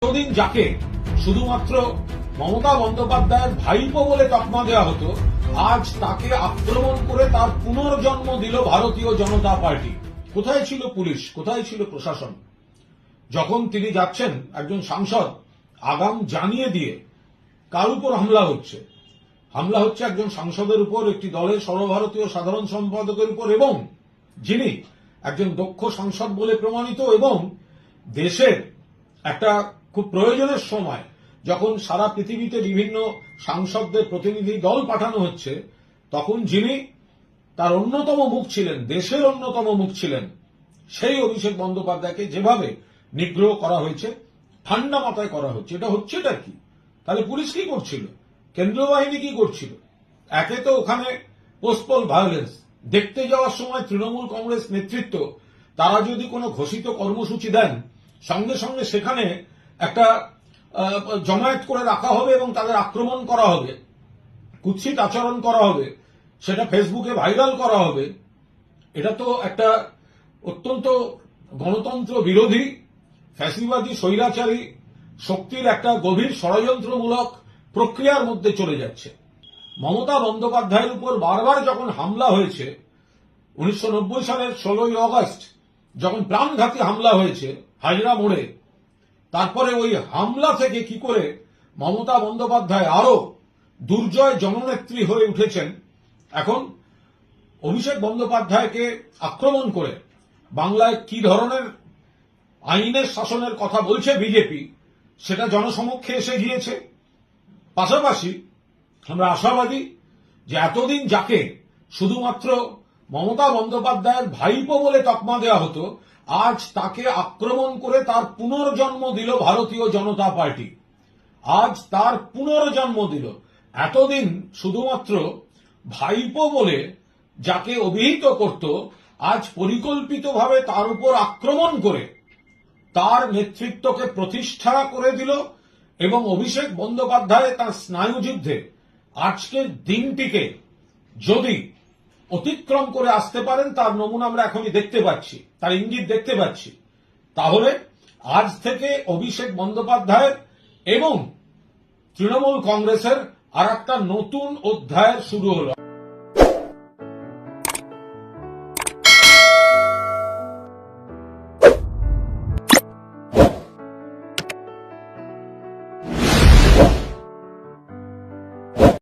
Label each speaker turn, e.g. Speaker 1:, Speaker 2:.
Speaker 1: এতদিন যাকে শুধুমাত্র মমতা বন্দ্যোপাধ্যায়ের ভাইপো বলে তকমা দেওয়া হতো, আজ তাকে আক্রমণ করে তার পুনর্জন্ম দিল ভারতীয় জনতা পার্টি। কোথায় ছিল পুলিশ, কোথায় ছিল প্রশাসন? যখন তিনি যাচ্ছেন একজন সাংসদ আগাম জানিয়ে দিয়ে কার উপর হামলা হচ্ছে একজন সাংসদের উপর, একটি দলের সর্বভারতীয় সাধারণ সম্পাদকের উপর, এবং যিনি একজন দক্ষ সাংসদ বলে প্রমাণিত, এবং দেশের একটা খুব প্রয়োজনের সময় যখন সারা পৃথিবীতে বিভিন্ন সাংসদদের প্রতিনিধি দল পাঠানো হচ্ছে, তখন যিনি তার অন্যতম মুখ ছিলেন, দেশের অন্যতম মুখ ছিলেন, সেই অভিষেক বন্দ্যোপাধ্যায়কে যেভাবে নিগ্রহ করা হয়েছে, ঠান্ডা মাথায় করা হচ্ছে, এটা হচ্ছেটা কি? তাহলে পুলিশ কি করছিল, কেন্দ্রীয় বাহিনী কি করছিল? একে তো ওখানে পোস্টপোল ভায়োলেন্স দেখতে যাওয়ার সময় তৃণমূল কংগ্রেস নেতৃত্ব তারা যদি কোনো ঘোষিত কর্মসূচি দেন, সঙ্গে সঙ্গে সেখানে একটা জমায়েত করে রাখা হবে এবং তাদের আক্রমণ করা হবে, কুৎসিত আচরণ করা হবে, সেটা ফেসবুকে ভাইরাল করা হবে। এটা তো একটা অত্যন্ত গণতন্ত্র বিরোধী, ফ্যাসিবাদী, স্বৈরাচারী শক্তির একটা গভীর ষড়যন্ত্রমূলক প্রক্রিয়ার মধ্যে চলে যাচ্ছে। মমতা বন্দ্যোপাধ্যায়ের উপর বারবার যখন হামলা হয়েছে, 1990 সালের 16ই আগস্ট যখন প্রাণঘাতী হামলা হয়েছে হাজরা মোড়ে, তারপরে ওই হামলা থেকে কি করে মমতা বন্দ্যোপাধ্যায় আরো দুর্জয় জননেত্রী হয়ে উঠেছেন, এখন অভিষেক বন্দ্যোপাধ্যায়কে আক্রমণ করে বাংলায় কি ধরনের আইনের শাসনের কথা বলছে বিজেপি, সেটা জনসমক্ষে এসে গিয়েছে। পাশাপাশি আমরা আশাবাদী যে এতদিন যাকে শুধুমাত্র মমতা বন্দ্যোপাধ্যায়ের ভাইপো বলে তকমা দেওয়া হতো, আজ তাকে আক্রমণ করে তার পুনর্জন্ম দিল ভারতীয় জনতা পার্টি। আজ তার পুনর্জন্ম দিল। এতদিন শুধুমাত্র ভাইপো বলে যাকে অভিহিত করত, আজ পরিকল্পিতভাবে তার উপর আক্রমণ করে তার নেতৃত্বকে প্রতিষ্ঠা করে দিল। এবং অভিষেক বন্দ্যোপাধ্যায় তার স্নায়ুযুদ্ধে আজকের দিনটিকে যদি অতিক্রম করে আসতে পারেন, তার নমুনা আমরা এখনই দেখতে পাচ্ছি, তার ইঙ্গিত দেখতে পাচ্ছি, তাহলে আজ থেকে অভিষেক বন্দ্যোপাধ্যায়ের এবং তৃণমূল কংগ্রেসের আর একটা নতুন অধ্যায়ের শুরু হলো।